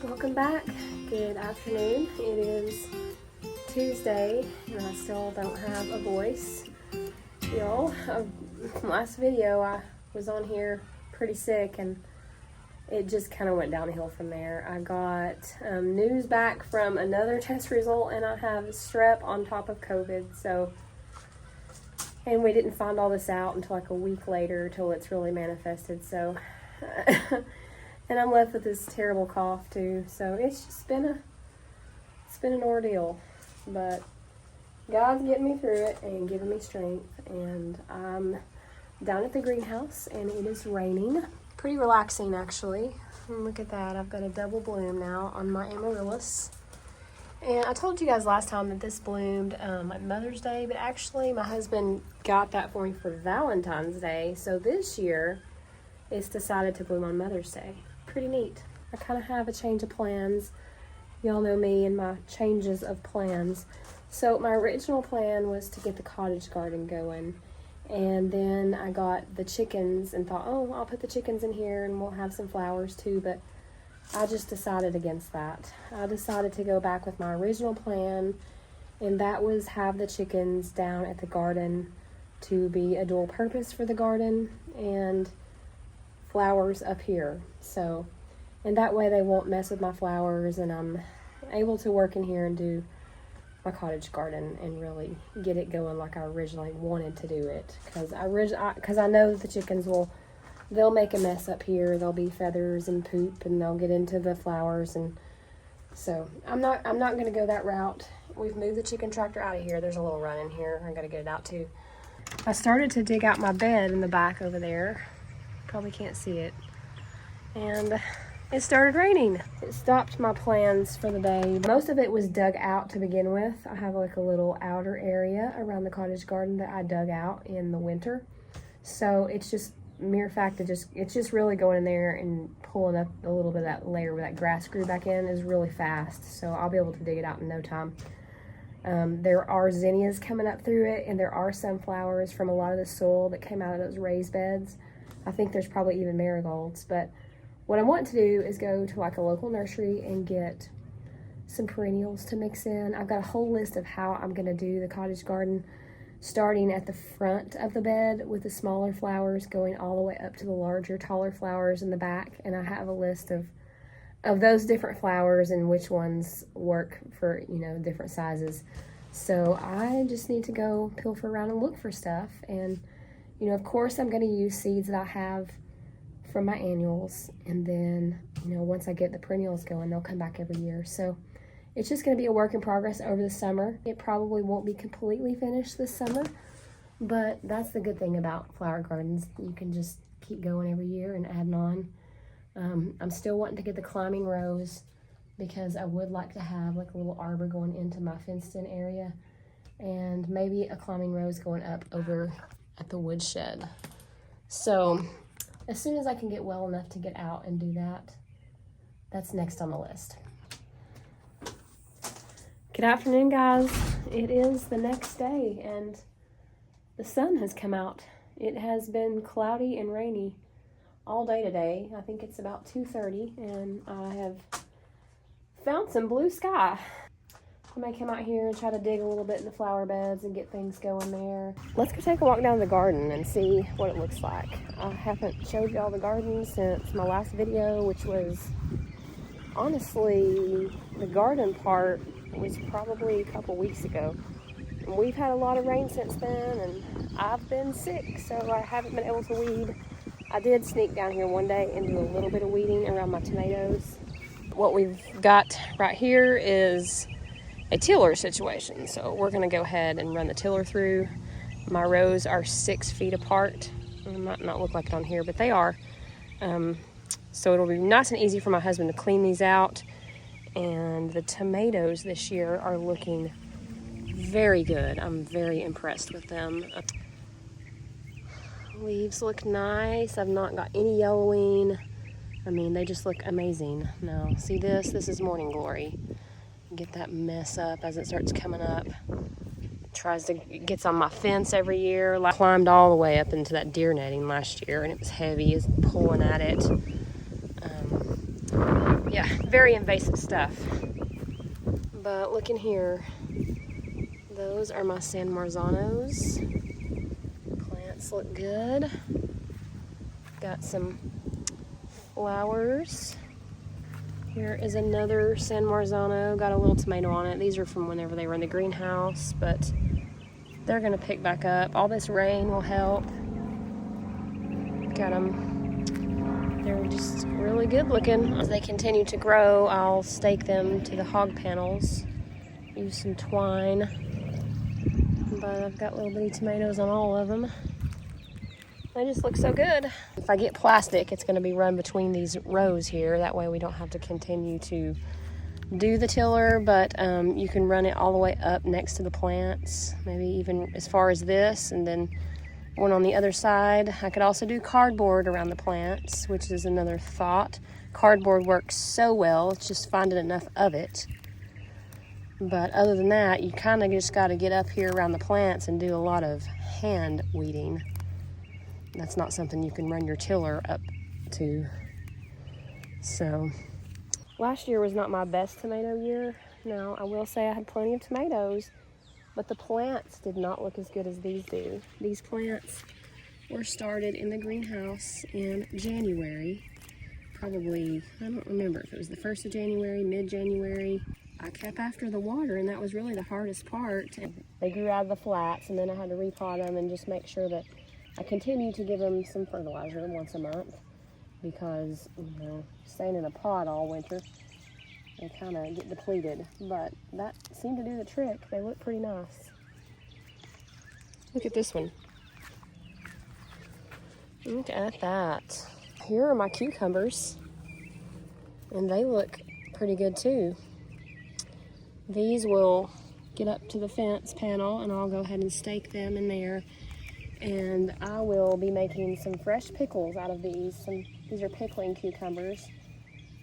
Welcome back. Good afternoon. It is Tuesday and I still don't have a voice. Y'all, last video I was on here pretty sick and it just kind of went downhill from there. I got news back from another test result and I have strep on top of COVID. And we didn't find all this out until like a week later till it's really manifested. So and I'm left with this terrible cough too. So it's just been an ordeal, but God's getting me through it and giving me strength. And I'm down at the greenhouse and it is raining. Pretty relaxing actually. And look at that, I've got a double bloom now on my amaryllis. And I told you guys last time that this bloomed at Mother's Day, but actually my husband got that for me for Valentine's Day. So this year it's decided to bloom on Mother's Day. Pretty neat. I kind of have a change of plans. Y'all know me and my changes of plans. So my original plan was to get the cottage garden going. And then I got the chickens and thought, oh, I'll put the chickens in here and we'll have some flowers too. But I just decided against that. I decided to go back with my original plan. And that was have the chickens down at the garden to be a dual purpose for the garden and flowers up here. So, and that way they won't mess with my flowers and I'm able to work in here and do my cottage garden and really get it going like I originally wanted to do it. Because I know that the chickens they'll make a mess up here. There'll be feathers and poop and they'll get into the flowers, and so I'm not going to go that route. We've moved the chicken tractor out of here. There's a little run in here. I got to get it out too. I started to dig out my bed in the back over there. Probably can't see it. And it started raining. It stopped my plans for the day. Most of it was dug out to begin with. I have like a little outer area around the cottage garden that I dug out in the winter. So it's just mere fact that it's just really going in there and pulling up a little bit of that layer where that grass grew back in is really fast. So I'll be able to dig it out in no time. There are zinnias coming up through it, and there are sunflowers from a lot of the soil that came out of those raised beds. I think there's probably even marigolds, but what I want to do is go to like a local nursery and get some perennials to mix in. I've got a whole list of how I'm going to do the cottage garden, starting at the front of the bed with the smaller flowers, going all the way up to the larger, taller flowers in the back. And I have a list of those different flowers and which ones work for, different sizes. So I just need to go pilfer around and look for stuff. And, of course, I'm going to use seeds that I have from my annuals. And then, once I get the perennials going, they'll come back every year. So it's just going to be a work in progress over the summer. It probably won't be completely finished this summer, but that's the good thing about flower gardens. You can just keep going every year and adding on. I'm still wanting to get the climbing rose because I would like to have like a little arbor going into my fenced-in area, and maybe a climbing rose going up over at the woodshed. So as soon as I can get well enough to get out and do that, that's next on the list. Good afternoon, guys. It is the next day and the sun has come out. It has been cloudy and rainy all day today. I think it's about 2:30 and I have found some blue sky. I may come out here and try to dig a little bit in the flower beds and get things going there. Let's go take a walk down the garden and see what it looks like. I haven't showed y'all the garden since my last video, which was honestly, the garden part was probably a couple weeks ago. And we've had a lot of rain since then and I've been sick, so I haven't been able to weed. I did sneak down here one day and do a little bit of weeding around my tomatoes. What we've got right here is a tiller situation. So we're gonna go ahead and run the tiller through. My rows are 6 feet apart. It might not look like it on here, but they are. So it'll be nice and easy for my husband to clean these out. And the tomatoes this year are looking very good. I'm very impressed with them. Leaves look nice. I've not got any yellowing. I mean, they just look amazing. Now, see this? This is morning glory. Get that mess up as it starts coming up. Gets on my fence every year. I climbed all the way up into that deer netting last year and it was heavy, it's pulling at it. Yeah, very invasive stuff. But look in here. Those are my San Marzanos. Plants look good. Got some flowers. Here is another San Marzano. Got a little tomato on it. These are from whenever they were in the greenhouse, but they're gonna pick back up. All this rain will help. Got them. They're just really good looking. As they continue to grow, I'll stake them to the hog panels. Use some twine. But I've got little bitty tomatoes on all of them. They just look so good. If I get plastic, it's gonna be run between these rows here. That way we don't have to continue to do the tiller, but you can run it all the way up next to the plants, maybe even as far as this, and then one on the other side. I could also do cardboard around the plants, which is another thought. Cardboard works so well, it's just finding enough of it. But other than that, you kind of just got to get up here around the plants and do a lot of hand weeding. That's not something you can run your tiller up to. So, last year was not my best tomato year. Now, I will say I had plenty of tomatoes, but the plants did not look as good as these do. These plants were started in the greenhouse in January. Probably, I don't remember if it was the 1st of January, mid-January. I kept after the water, and that was really the hardest part. They grew out of the flats, and then I had to repot them and just make sure that I continue to give them some fertilizer once a month, because, you know, staying in a pot all winter, they kind of get depleted. But that seemed to do the trick. They look pretty nice. Look at this one. Look at that. Here are my cucumbers, and they look pretty good too. These will get up to the fence panel, and I'll go ahead and stake them in there. And I will be making some fresh pickles out of these. These are pickling cucumbers.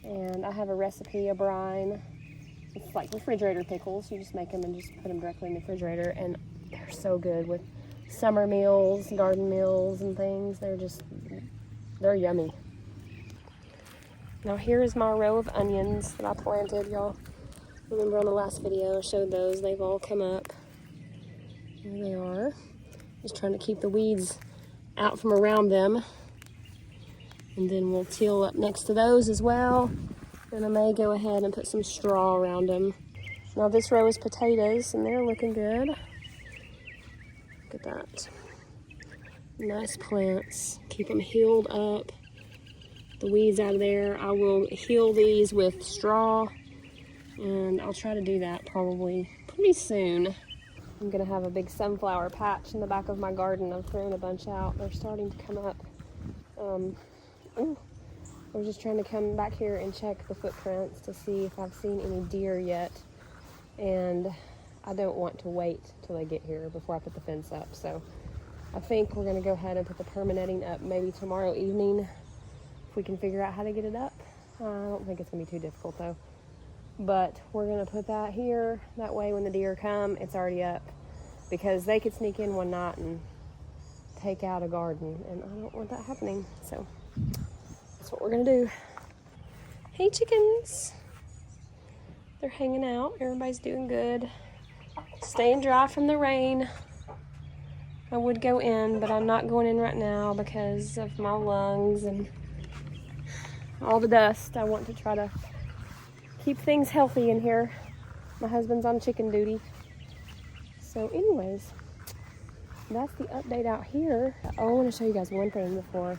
And I have a recipe, a brine. It's like refrigerator pickles. You just make them and just put them directly in the refrigerator. And they're so good with summer meals, garden meals, and things. They're yummy. Now here is my row of onions that I planted. Y'all remember on the last video I showed those. They've all come up. There they are. Just trying to keep the weeds out from around them. And then we'll till up next to those as well. And I may go ahead and put some straw around them. Now this row is potatoes, and they're looking good. Look at that. Nice plants. Keep them healed up. The weeds out of there. I will heal these with straw, and I'll try to do that probably pretty soon. I'm gonna have a big sunflower patch in the back of my garden. I've thrown a bunch out. They're starting to come up. I was just trying to come back here and check the footprints to see if I've seen any deer yet. And I don't want to wait till they get here before I put the fence up. So I think we're gonna go ahead and put the permanenting up maybe tomorrow evening, if we can figure out how to get it up. I don't think it's gonna be too difficult though. But we're gonna put that here. That way when the deer come, it's already up. Because they could sneak in one night and take out a garden, and I don't want that happening. So that's what we're gonna do. Hey chickens. They're hanging out. Everybody's doing good. Staying dry from the rain. I would go in, but I'm not going in right now because of my lungs and all the dust. I want to try to keep things healthy in here. My husband's on chicken duty. So anyways, that's the update out here. Oh, I want to show you guys one thing before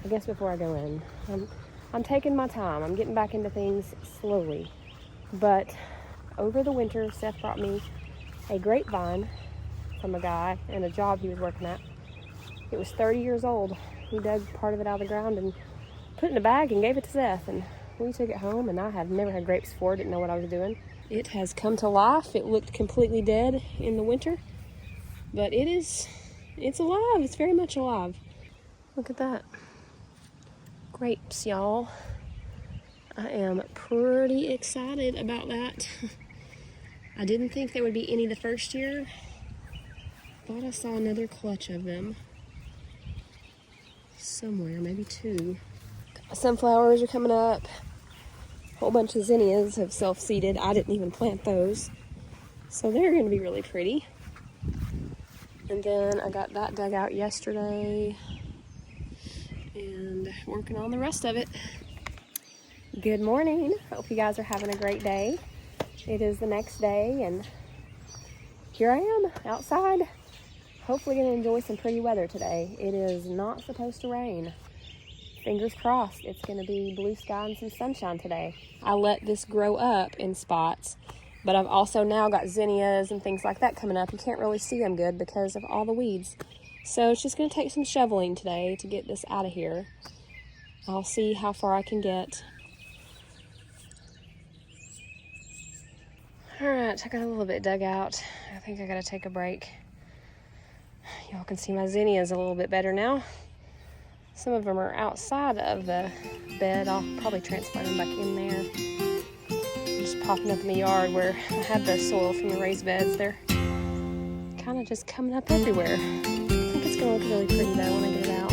I go in. I'm taking my time. I'm getting back into things slowly. But over the winter, Seth brought me a grapevine from a guy and a job he was working at. It was 30 years old. He dug part of it out of the ground and put it in a bag and gave it to Seth. And we took it home, and I had never had grapes before. Didn't know what I was doing. It has come to life. It looked completely dead in the winter, but it's alive. It's very much alive. Look at that. Grapes, y'all. I am pretty excited about that. I didn't think there would be any the first year. Thought I saw another clutch of them somewhere, maybe two. Sunflowers are coming up. whole bunch of zinnias have self-seeded. I didn't even plant those. So they're going to be really pretty. And then I got that dug out yesterday and working on the rest of it. Good morning. Hope you guys are having a great day. It is the next day and here I am outside. Hopefully going to enjoy some pretty weather today. It is not supposed to rain. Fingers crossed it's going to be blue sky and some sunshine today. I let this grow up in spots, but I've also now got zinnias and things like that coming up. You can't really see them good because of all the weeds. So it's just going to take some shoveling today to get this out of here. I'll see how far I can get. Alright, I got a little bit dug out. I think I got to take a break. Y'all can see my zinnias a little bit better now. Some of them are outside of the bed. I'll probably transplant them back in there. Just popping up in the yard where I had the soil from the raised beds. They're kind of just coming up everywhere. I think it's going to look really pretty though when I get it out.